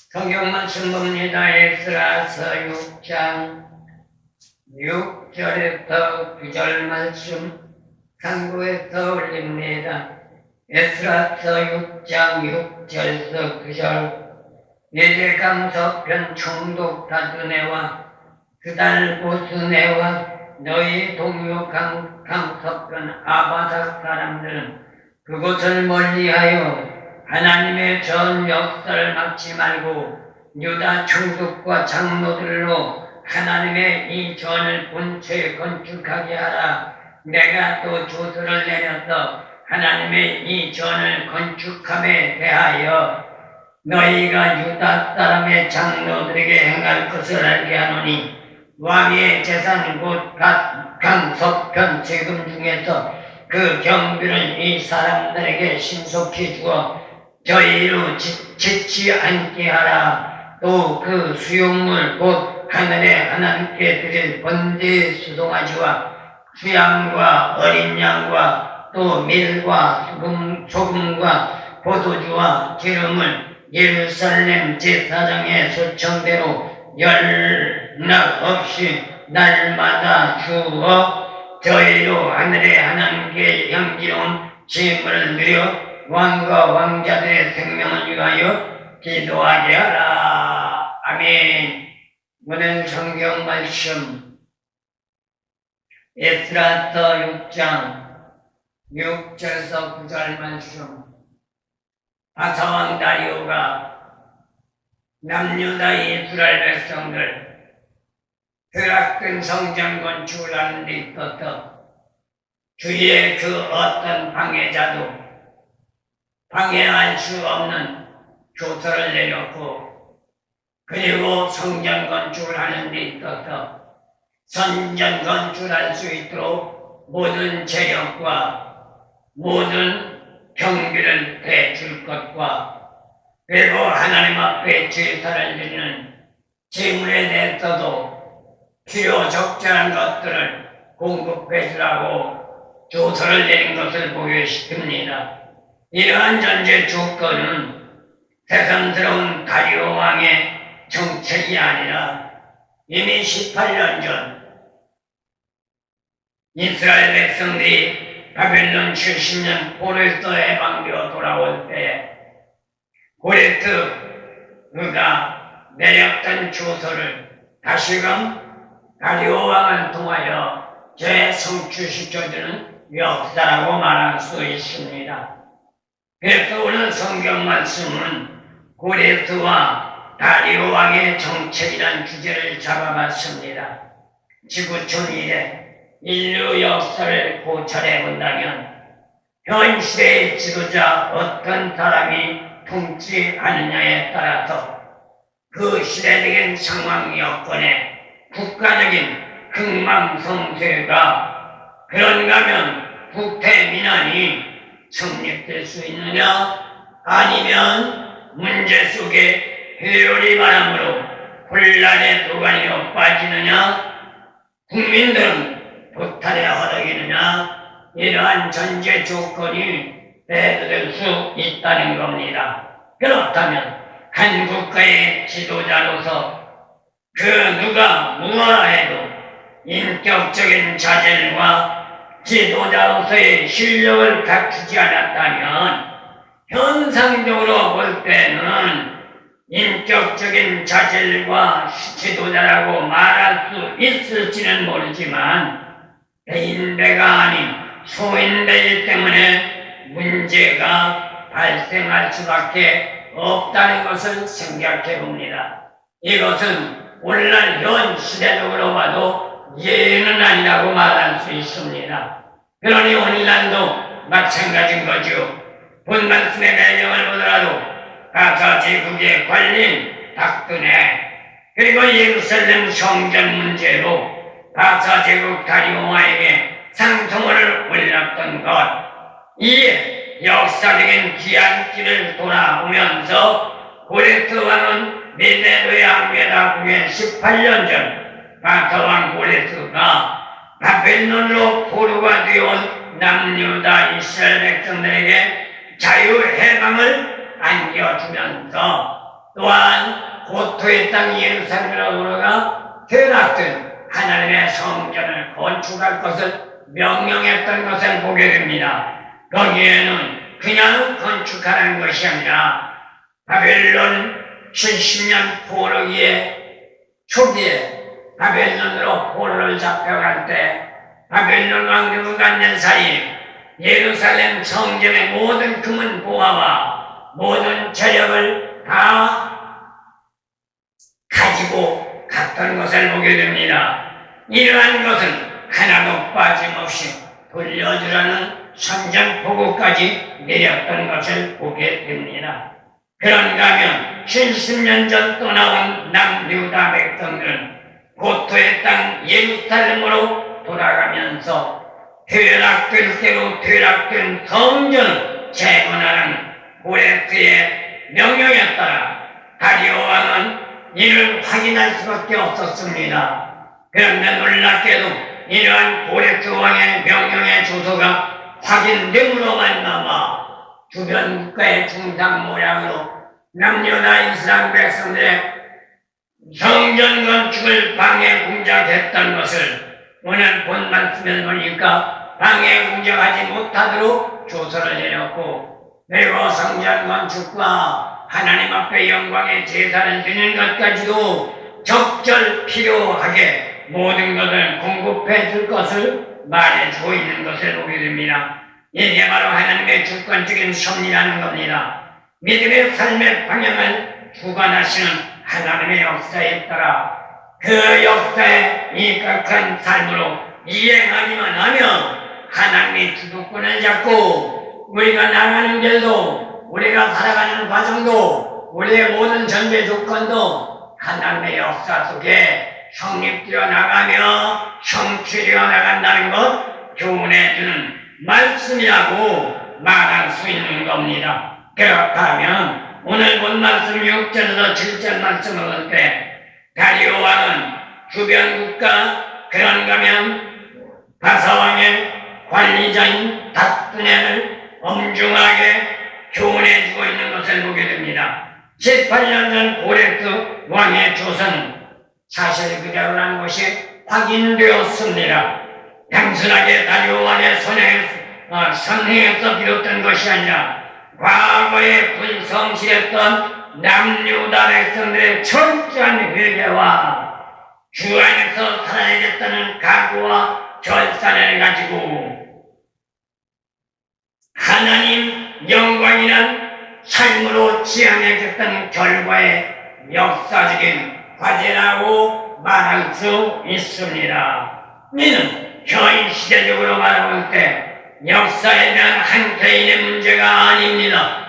성경 말씀 봅니다. 에스라서 6장 6절에서 9절 말씀 상고해서 올립니다. 에스라서 6장 6절에서 9절 예대강서편 총독 다드네와 그달 보스네와 너희 동료 강서편 아바삭 사람들은 그곳을 멀리하여 하나님의 전 역사를 막지 말고 유다 총독과 장로들로 하나님의 이 전을 본처에 건축하게 하라. 내가 또 조서를 내려서 하나님의 이 전을 건축함에 대하여 너희가 유다 사람의 장로들에게 행할 것을 알게 하노니 왕의 재산 곧 강서편 세금 중에서 그 경비를 이 사람들에게 신속히 주어 저희로 짓지 않게 하라. 또 그 수용물 곧 하늘에 하나님께 드릴 번제 수송아지와 수양과 어린 양과 또 밀과 소금과 포도주와 기름을 예루살렘 제사장의 소청대로 연락 없이 날마다 주어 저희로 하늘의 하나님께 향기로운 제물을 드려 왕과 왕자들의 생명을 위하여 기도하게 하라. 아멘. 오늘 성경 말씀 에스라서 6장 6절에서 9절 말씀 바사왕 다리오가 남유다 이스라엘 백성들 쇠락된 성전 건축을 하는 데 있어서 주위에 그 어떤 방해자도 방해할 수 없는 조서를 내렸고 그리고 성전 건축을 하는 데 있어서 성전 건축할 수 있도록 모든 재력과 모든 경비를 대줄 것과 그리고 하나님 앞에 제사를 드리는 제물에 대해서도 필요 적절한 것들을 공급해 주라고 조서를 내린 것을 보여십니다. 이러한 전제 조건은 새삼스러운 다리오 왕의 정책이 아니라 이미 18년 전 이스라엘 백성들이 바벨론 70년 고레스 해방되어 돌아올 때 고레스가 내렸던 조서를 다시금 다리오 왕을 통하여 재성취시켜주는 역사라고 말할 수 있습니다. 그래서 오늘 성경 말씀은 고레스와 다리오 왕의 정책이라는 주제를 잡아봤습니다. 지구촌 이래 인류 역사를 고찰해 본다면 현 시대의 지도자 어떤 사람이 통치하느냐에 따라서 그 시대적인 상황 여건에 국가적인 흥망성쇠가 그런가 하면 국태민안이 성립될 수 있느냐 아니면 문제 속에 회오리 바람으로 혼란의 도가니로 빠지느냐 국민들은 도탄에 허덕이느냐 이러한 전제 조건이 배제될 수 있다는 겁니다. 그렇다면 한 국가의 지도자로서 그 누가 무엇 해도 인격적인 자질과 지도자로서의 실력을 갖추지 않았다면 현상적으로 볼 때는 인격적인 자질과 지도자라고 말할 수 있을지는 모르지만 대인배가 아닌 소인배이기 때문에 문제가 발생할 수밖에 없다는 것을 생각해 봅니다. 이것은 오늘날 현 시대적으로 봐도 예는 아니라고 말할 수 있습니다. 그러니 오늘날도 마찬가지인 거죠. 본 말씀의 내용을 보더라도 가사 제국의 관린 박근혜 그리고 예루살렘 성전 문제로 가사 제국 다리오마에게 상소문을 올렸던 것 이에 역사적인 귀한 길을 돌아오면서 고레스 왕은 메데도의 항해다 후에 18년 전 바사왕 고레스가 바벨론으로 포로가 되어온 남유다 이스라엘 백성들에게 자유해방을 안겨주면서 또한 고토의 땅 예루살렘으로 돌아가 퇴락된 하나님의 성전을 건축할 것을 명령했던 것을 보게 됩니다. 거기에는 그냥 건축하라는 것이 아니라 바벨론 70년 포로기에 초기에 바벨론으로 포로를 잡혀갈 때 바벨론 왕국을 갖는 사이 예루살렘 성전의 모든 금은 보화와 모든 재력을 다 가지고 갔던 것을 보게 됩니다. 이러한 것은 하나도 빠짐없이 돌려주라는 선전포고까지 내렸던 것을 보게 됩니다. 그런가 하면 70년 전 떠나온 남유다 백성들은 고토의 땅 예루살렘으로 돌아가면서 퇴락될 대로 퇴락된 성전을 재건하라는 고레스의 명령에 따라 다리오 왕은 이를 확인할 수밖에 없었습니다. 그런데 놀랍게도 이러한 고레스 왕의 명령의 주소가 확인됨으로 말미암아 주변 국가의 중상 모양으로 남유다 이스라엘 백성들의 성전 건축을 방해 공작했던 것을 오늘 본 말씀을 보니까 방해 공작하지 못하도록 조서를 내렸고 그리고 성전 건축과 하나님 앞에 영광의 제사를 드리는 것까지도 적절 필요하게 모든 것을 공급해 줄 것을 말해주고 있는 것을 보게 됩니다. 이게 바로 하나님의 주권적인 섭리라는 겁니다. 믿음의 삶의 방향을 주관하시는 하나님의 역사에 따라 그 역사에 입각한 삶으로 이행하기만 하면 하나님의 주도권을 잡고 우리가 나가는 길도 우리가 살아가는 과정도 우리의 모든 전제 조건도 하나님의 역사 속에 성립되어 나가며 성취되어 나간다는 것 교훈해주는 말씀이라고 말할 수 있는 겁니다. 그렇다면 오늘 본 말씀 6절에서 7절 말씀을 볼 때 다리오 왕은 주변 국가 그런가 하면 바사왕의 관리자인 닥두네를 엄중하게 교훈해주고 있는 것을 보게 됩니다. 18년 전 고레스 왕의 조선 사실 그대로라는 것이 확인되었습니다. 단순하게 다리오 왕의 선행에서 비롯된 것이 아니라 과거에 불성실했던 남유다 백성들의 철저한 회개와 주 안에서 살아야겠다는 각오와 결단을 가지고 하나님 영광이란 삶으로 지향하겠다는 결과의 역사적인 과제라고 말할 수 있습니다. 이는 현 시대적으로 말할 때 역사에 대한 한 개인의 문제가 아닙니다.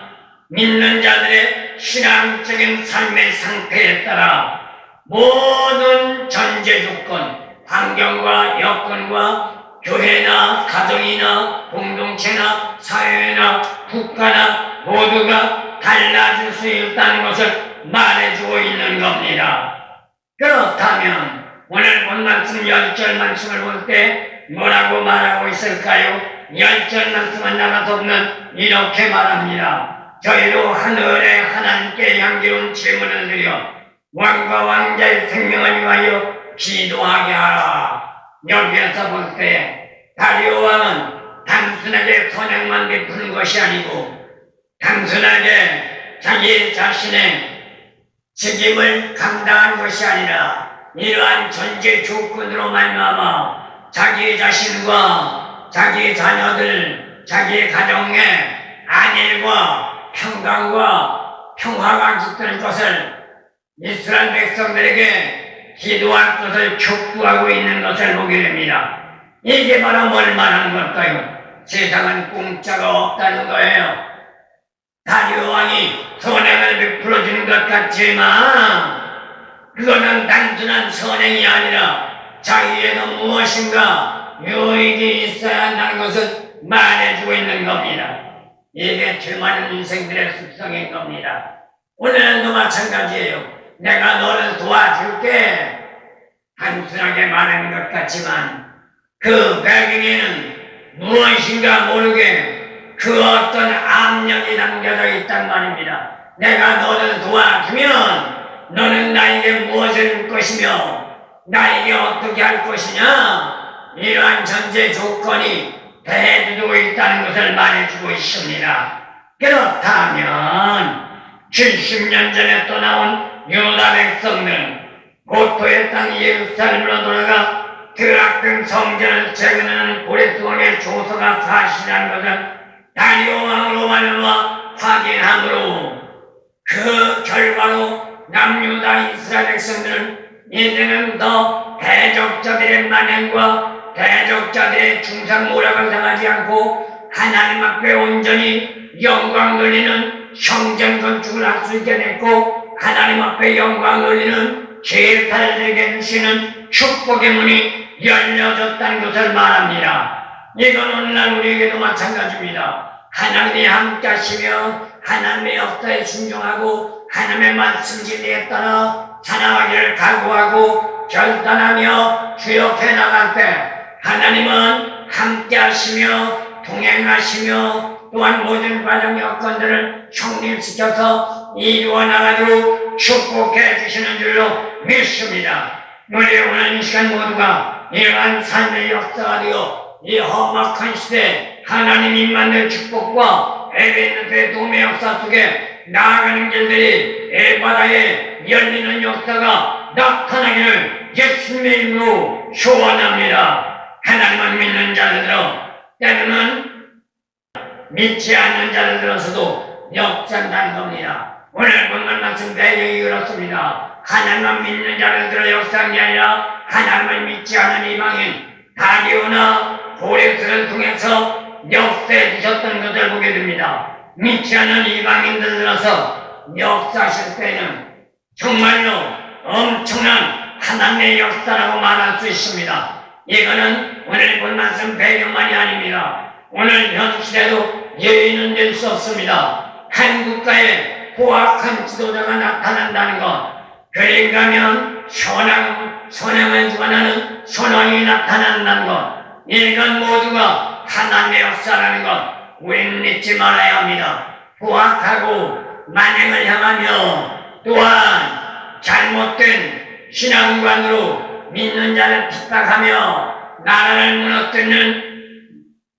믿는 자들의 신앙적인 삶의 상태에 따라 모든 전제 조건, 환경과 여건과 교회나 가정이나 공동체나 사회나 국가나 모두가 달라질 수 있다는 것을 말해주고 있는 겁니다. 그렇다면 오늘 본 말씀 10절 말씀을 볼 때 뭐라고 말하고 있을까요? 10절 말씀은 나가서 보면 이렇게 말합니다. 저희도 하늘의 하나님께 향기로운 제물을 드려 왕과 왕자의 생명을 위하여 기도하게 하라. 여기에서 볼 때 다리오 왕은 단순하게 선행만 베푸는 것이 아니고 단순하게 자기 자신의 책임을 감당한 것이 아니라 이러한 전제 조건으로 말미암아 자기 자신과 자기 자녀들, 자기 가정의 안일과 평강과 평화가 깃들 것을 이스라엘 백성들에게 기도할 것을 촉구하고 있는 것을 보게 됩니다. 이게 바로 뭘 말하는 걸까요? 세상은 공짜가 없다는 거예요. 다리오 왕이 선행을 베풀어주는 것 같지만 그거는 단순한 선행이 아니라 자기에도 무엇인가 유익이 있어야 한다는 것을 말해주고 있는 겁니다. 이게 죄 많은 인생들의 습성인 겁니다. 오늘도 마찬가지예요. 내가 너를 도와줄게 단순하게 말하는 것 같지만 그 배경에는 무엇인가 모르게 그 어떤 압력이 담겨져 있단 말입니다. 내가 너를 도와주면 너는 나에게 무엇을 줄 것이며 나에게 어떻게 할 것이냐? 이러한 전제 조건이 대두고 있다는 것을 말해주고 있습니다. 그렇다면 70년 전에 떠나온 유다 백성들은 고토의 땅 예루살렘으로 돌아가 드락등 성전을 재건하는 고레스왕의 조서가 사실이라는 것을 다리오 왕으로 말미암아 확인함으로 그 결과로 남유다 이스라엘 백성들은 이제는 더 대적자들의 만행과 대적자들의 중상모략을 당하지 않고 하나님 앞에 온전히 영광 돌리는 성전 건축을 할 수 있게 됐고 하나님 앞에 영광 돌리는 제사를 드리게 주시는 축복의 문이 열려졌다는 것을 말합니다. 이건 오늘날 우리에게도 마찬가지입니다. 하나님이 함께 하시며 하나님의 역사에 순종하고 하나님의 말씀 진리에 따라 살아가기를 각오하고 결단하며 주역해 나갈 때 하나님은 함께 하시며 동행하시며 또한 모든 과정 여건들을 성립시켜서 이루어 나가도록 축복해 주시는 줄로 믿습니다. 우리 오늘 이 시간 모두가 이러한 삶의 역사가 되어 이 험악한 시대 하나님 임만의 축복과 에베네스의 도움의 역사 속에 나아가는 길들이 에바다에 열리는 역사가 나타나기를 예수님의 이름으로 소원합니다. 하나님을 믿는 자들로 때로는 믿지 않는 자들로서도 역사한다는 겁니다. 오늘 본문 말씀 배경이 그렇습니다. 하나님만 믿는 자들로 역사한 게 아니라 하나님을 믿지 않는 이방인 다리오나 고레스를 통해서 역사해 주셨던 것을 보게 됩니다. 믿지 않는 이방인들로서 역사하실 때는 정말로 엄청난 하나님의 역사라고 말할 수 있습니다. 이거는 오늘 본 말씀 배경만이 아닙니다. 오늘 현 시대도 예의는 될 수 없습니다. 한 국가에 포악한 지도자가 나타난다는 것, 그러니까면 선행을 주관하는 선왕이 나타난다는 것, 이건 모두가 하나님의 역사라는 것 우리는 잊지 말아야 합니다. 포악하고 만행을 향하며 또한 잘못된 신앙관으로 믿는 자를 핍박하며 나라를 무너뜨리는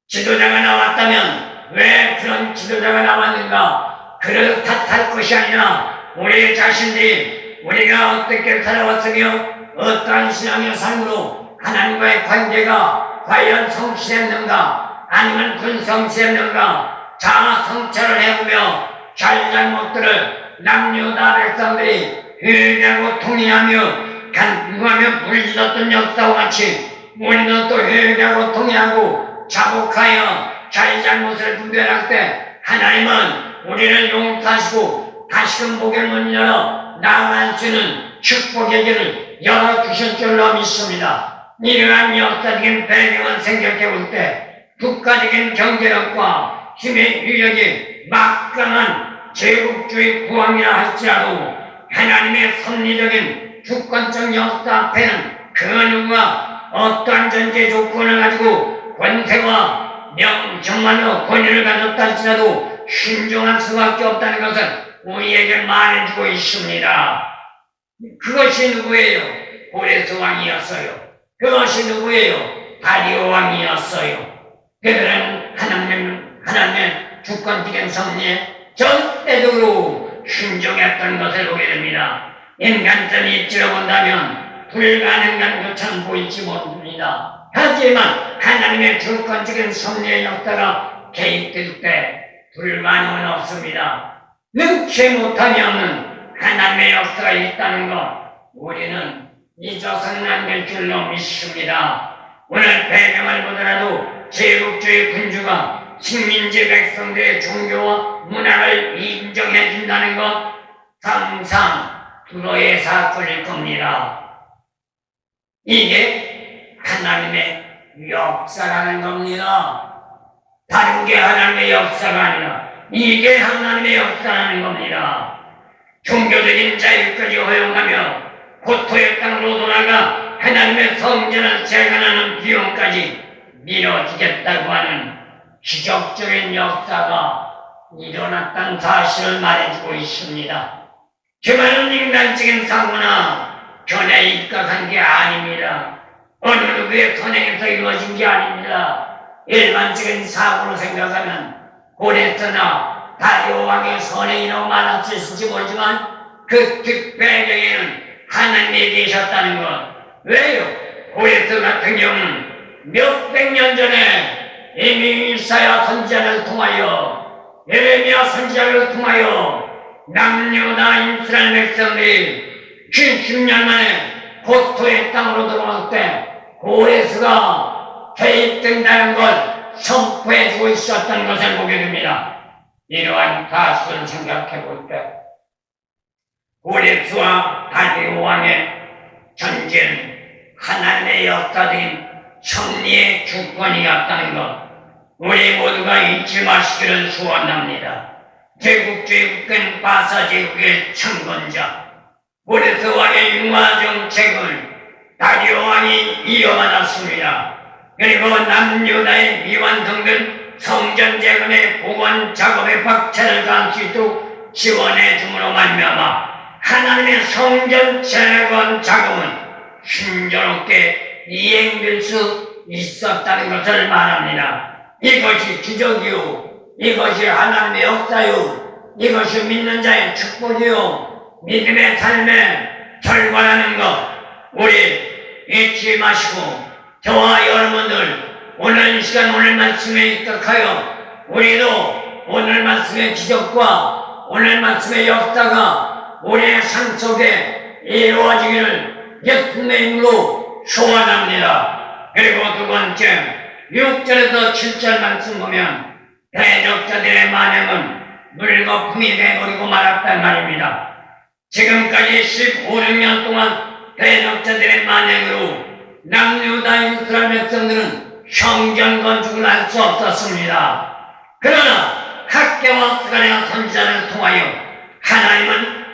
지도자가 나왔다면 왜 그런 지도자가 나왔는가? 그를 탓할 것이 아니라 우리 자신들이 우리가 어떻게 살아왔으며 어떠한 신앙의 삶으로 하나님과의 관계가 과연 성실했는가 아니면 불성실했는가 자아 성찰을 해보며 잘잘못들을 남유다 백성들이 회개하고 통회하며 간구하며 물짖었던 역사와 같이 우리는 또 회개하고 통회하고 자복하여 잘잘못을 분별할 때 하나님은 우리를 용서하시고 다시금 복의 문 열어 나아갈 수 있는 축복의 길을 열어주실 줄로 믿습니다. 이러한 역사적인 배경을 생각해 볼 때 국가적인 경제력과 힘의 유력이 막강한 제국주의 구황이라 할지라도 하나님의 섭리적인 주권적 역사 앞에는 그 누구가 어떠한 전제 조건을 가지고 권세와 정말로 권위를 가졌다 할지라도 순종할 수밖에 없다는 것을 우리에게 말해주고 있습니다. 그것이 누구예요? 고레스 왕이었어요. 그것이 누구예요? 다리오 왕이었어요. 그들은 하나님의 주권적인 섭리에 절대적으로 순종했던 것을 보게 됩니다. 인간적 입지로 본다면 불가능한 것처럼 보일지 모릅니다. 하지만 하나님의 주권적인 섭리의 역사가 개입될 때 불가능은 없습니다. 능치 못하면 하나님의 역사가 있다는 것 우리는 잊어서는 안 될 줄로 믿습니다. 오늘 배경을 보더라도 제국주의 군주가 식민지 백성들의 종교와 문화를 인정해 준다는 것 항상 불어의 사건일 겁니다. 이게 하나님의 역사라는 겁니다. 다른 게 하나님의 역사가 아니라 이게 하나님의 역사라는 겁니다. 종교적인 자유까지 허용하며 고토의 땅으로 돌아가 하나님의 성전을 재건하는 비용까지 밀어주겠다고 하는 기적적인 역사가 일어났다는 사실을 말해주고 있습니다. 그만은 인간적인 사고나 견해에 입각한 게 아닙니다. 어느 누구의 선행에서 이루어진 게 아닙니다. 일반적인 사고로 생각하면 고레스나 다리오 왕의 선행이라고 말할 수 있을지 모르지만 그 뒷배경에는 하나님이 계셨다는 것. 왜요? 고레스 같은 경우는 몇백 년 전에 이미 이사야 선지자를 통하여 예레미야 선지자를 통하여 남유다 이스라엘 백성들이 70년 만에 고토의 땅으로 들어올 때 고레스가 개입된다는 걸 선포해주고 있었던 것을 보게 됩니다. 이러한 사실을 생각해 볼 때 고레스와 다리오 왕의 전쟁은 하나님의 역사적인 승리의 주권이었다는 것 우리 모두가 잊지 마시기를 소원합니다. 제국주의 바사 제국의 창건자 고레스 왕의 융화 정책을 다리오 왕이 이어받았습니다. 그리고 남유다의 미완성된 성전 재건의 복원 작업에 박차를 가할 수 있도록 지원해 줌으로 말미암아 하나님의 성전 재건 작업은 순조롭게 이행될 수 있었다는 것을 말합니다. 이것이 기적이요, 이것이 하나님의 역사요, 이것이 믿는 자의 축복이요, 믿음의 삶의 결과라는 것 우리 잊지 마시고 저와 여러분들 오늘 이 시간 오늘 말씀에 입각하여 우리도 오늘 말씀의 기적과 오늘 말씀의 역사가 우리의 삶 속에 이루어지기를 예수님의 이름으로 소원합니다. 그리고 두 번째 6절에서 7절 말씀 보면 대적자들의 만행은 물거품이 되어버리고 말았단 말입니다. 지금까지 15, 16년 동안 대적자들의 만행으로 남유다 이스라엘 백성들은 성전 건축을 할 수 없었습니다. 그러나 학개와 스가랴 선지자를 통하여 하나님은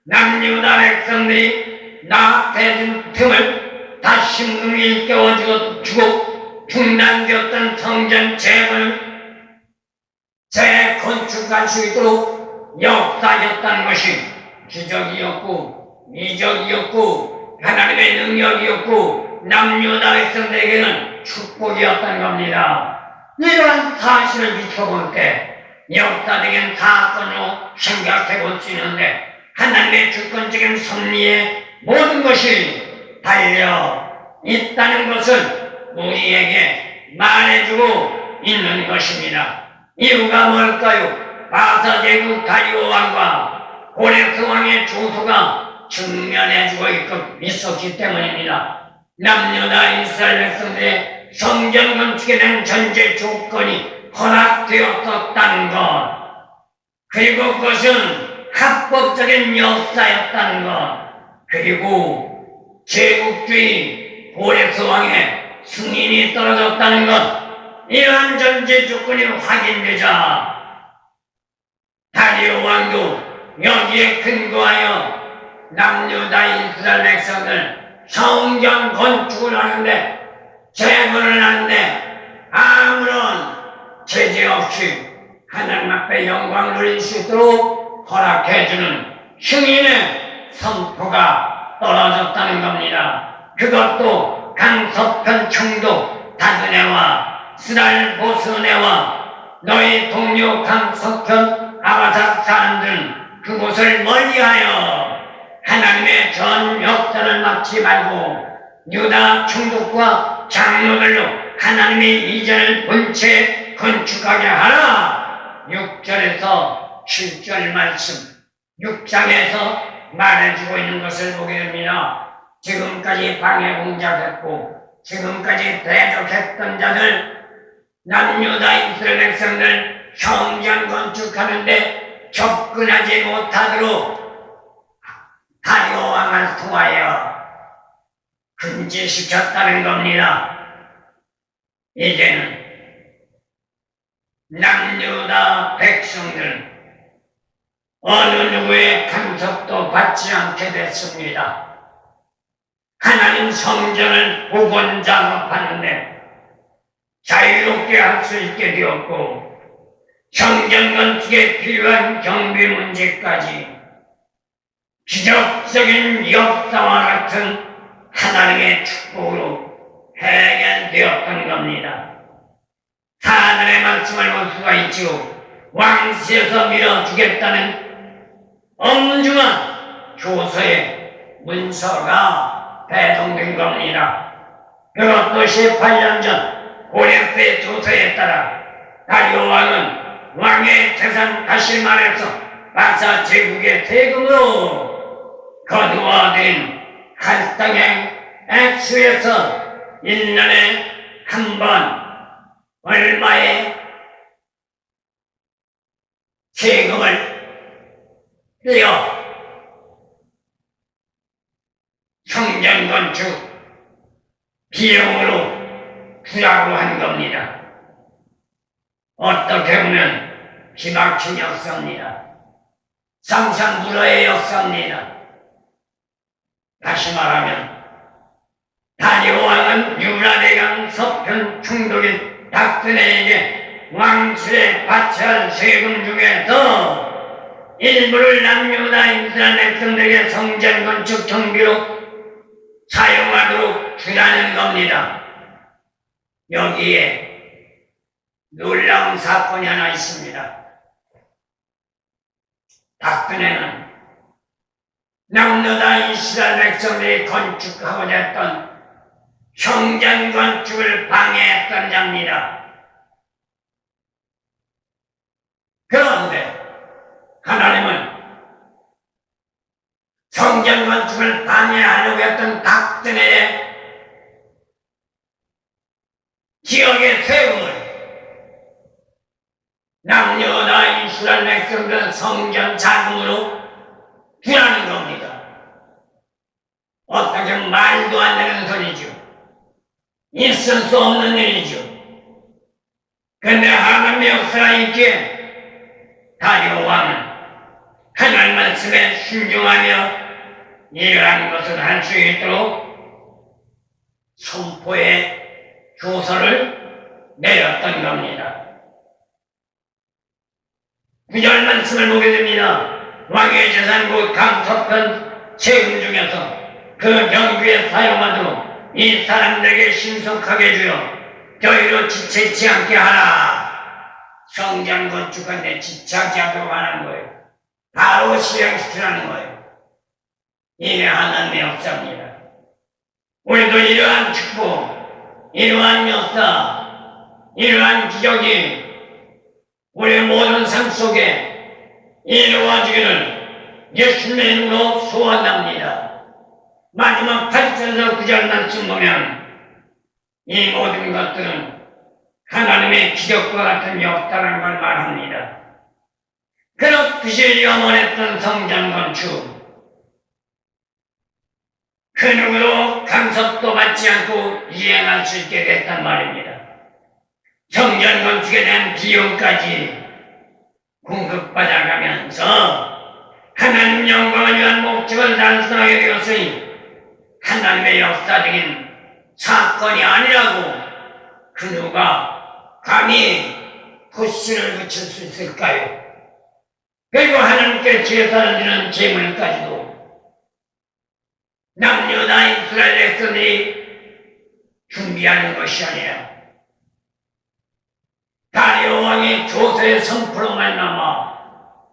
남유다 백성들이 낙태된 틈을 다시 능히 일깨워주고 중단되었던 성전 재건을 재건축할 수 있도록 역사였다는 것이 기적이었고 이적이었고 하나님의 능력이었고 남유다 백성들에게는 축복이었다는 겁니다. 이러한 사실을 비춰볼 때 역사적인 사건으로 생각해 볼 수 있는데 하나님의 주권적인 섭리에 모든 것이 달려 있다는 것을 우리에게 말해주고 있는 것입니다. 이유가 뭘까요? 바사 제국 다리오 왕과 고레스 왕의 조소가 증명해주고 있었기 때문입니다. 남유다 이스라엘 백성들의 성전 건축에 대한 전제 조건이 허락되었었다는 것, 그리고 그것은 합법적인 역사였다는 것, 그리고 제국주의 고레스 왕의 승인이 떨어졌다는 것, 이러한 전제 조건이 확인되자 다리오 왕도 여기에 근거하여 남유다 이스라엘 백성들 성전 건축을 하는데 재건을 하는데 아무런 제재 없이 하나님 앞에 영광을 누릴 수 있도록 허락해주는 승인의 선포가 떨어졌다는 겁니다. 그것도 강서편 청도 다드네와 스랄 보스네와 너희 동료 강서편 아바삭 사람들은 그곳을 멀리하여 하나님의 전 역사를 막지 말고 유다 총독과 장로들로 하나님의 이전을 본 채 건축하게 하라. 6절에서 7절 말씀 6장에서 말해주고 있는 것을 보게 됩니다. 지금까지 방해 공작했고 지금까지 대적했던 자들 남유다 이스라엘 백성들 성전 건축하는데 접근하지 못하도록 다리오 왕을 통하여 금지시켰다는 겁니다. 이제는 남유다 백성들은 어느 누구의 간섭도 받지 않게 됐습니다. 하나님 성전을 복원 작업하는데 자유롭게 할 수 있게 되었고 성전 건축에 필요한 경비 문제까지 기적적인 역사와 같은 하나님의 축복으로 해결되었던 겁니다. 하늘의 말씀을 볼 수가 있지요. 왕실에서 밀어주겠다는 엄중한 조서의 문서가 배송된 겁니다. 그것도 18년 전 고레스의 조서에 따라 다리오 왕은 왕의 재산 다실만에서 바사 제국의 세금으로 거두어들인 한 땅의 액수에서 1년에 한 번 얼마의 세금을 떼어 성전 건축 비용으로 주라고 한 겁니다. 어떻게 보면 기막힌 역사입니다. 상상불허의 역사입니다. 다시 말하면 다리오 왕은 유라대강 서편 총독인 닥드네에게 왕실에 바쳐야 할 세금 중에서 일부를 남유다 이스라엘 백성들에게 성전 건축 경비로 사용하도록 주라는 겁니다. 여기에 놀라운 사건이 하나 있습니다. 닥드네는 남유다 이스라엘 백성들이 건축하고자 했던 성전 건축을 방해했던 자입니다. 그런데 하나님은 성전 건축을 방해하려고 했던 닥드네의 지역의 세금을 남유다 이스라엘 백성들 성전 자금으로 주라는 겁니다. 어떻게 말도 안 되는 소리죠. 있을 수 없는 일이죠. 그런데 하나님의 역사가 있기에 다리오 왕은 하나님 말씀에 순종하며 이러한 것을 할 수 있도록 선포의 조서를 내렸던 겁니다. 9절 말씀을 보게 됩니다. 왕의 재산 곧 강서편 세금 중에서 그 경비에 사용하도록 이 사람들에게 신속하게 주어 저희로 지체치 않게 하라. 성전 건축하는데 지체하지 않도록 하는 거예요. 바로 실행시키라는 거예요. 이게 하나님의 역사입니다. 우리도 이러한 축복, 이러한 역사, 이러한 기적이 우리 모든 삶 속에 이루어지기를 예수님의 이름으로 소원합니다. 마지막 8절에서 9절 말씀 보면 이 모든 것들은 하나님의 기적과 같은 역사라는 걸 말합니다. 그렇듯이 염원했던 성전 건축, 그 누구도 간섭도 받지 않고 이행할 수 있게 됐단 말입니다. 성전 건축에 대한 비용까지 공급받아가면서 하나님 영광을 위한 목적을 달성하게 되었으니 하나님의 역사적인 사건이 아니라고 그 누가 감히 푸시를 붙일 수 있을까요? 그리고 하나님께 제사를 드리는 제물까지도 남유다 이스라엘 백성들이 준비하는 것이 아니라 다리오 왕의 조서의 선포로 말미암아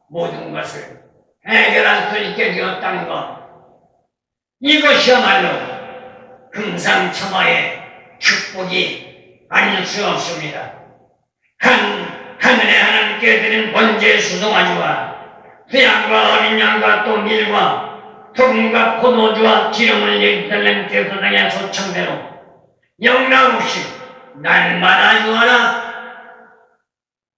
모든 것을 해결할 수 있게 되었다는 것, 이것이야말로 금상첨화의 축복이 아닐 수 없습니다. 하늘의 하나님께 드린 번제의 수송아지와 수양과 어린 양과 또 밀과 소금과 포도주와 기름을 예루살렘 대소당의 소청대로 영락없이 날마다 유하라.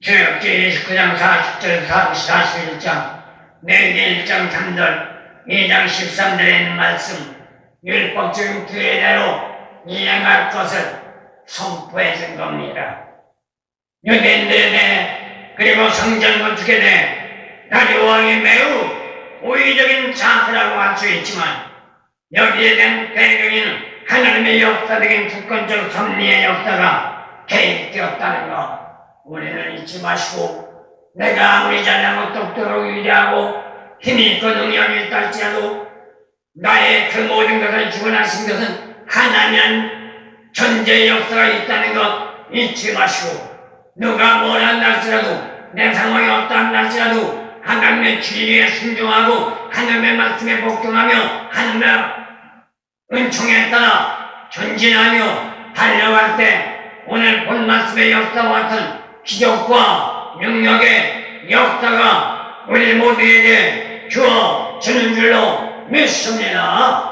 출애굽기 29장 40절 41장 레위기 1장 3절 2장 13절에 있는 말씀 율법적인 규례대로 이행할 것을 선포해 준 겁니다. 유대인들에 대해 그리고 성전 건축에 대해 다리오 왕이 매우 호의적인 자세라고 할 수 있지만 여기에 대한 배경에는 하나님의 역사적인 주권적 섭리의 역사가 개입되었다는 것 우리는 잊지 마시고 내가 아무리 잘나고 똑똑하고 위대하고 힘이 있고 능력이 있다 할지라도 나의 그 모든 것을 주관하신 것은 하나님 존재의 역사가 있다는 것 잊지 마시고, 누가 뭘 한다 할지라도, 내 상황이 어떠 한다 할지라도 하나님의 진리에 순종하고 하나님의 말씀에 복종하며 하나님의 은총에 따라 전진하며 달려갈 때 오늘 본 말씀의 역사와 같은 기적과 능력의 역사가 우리 모두에게 주어지는 줄로 믿습니다.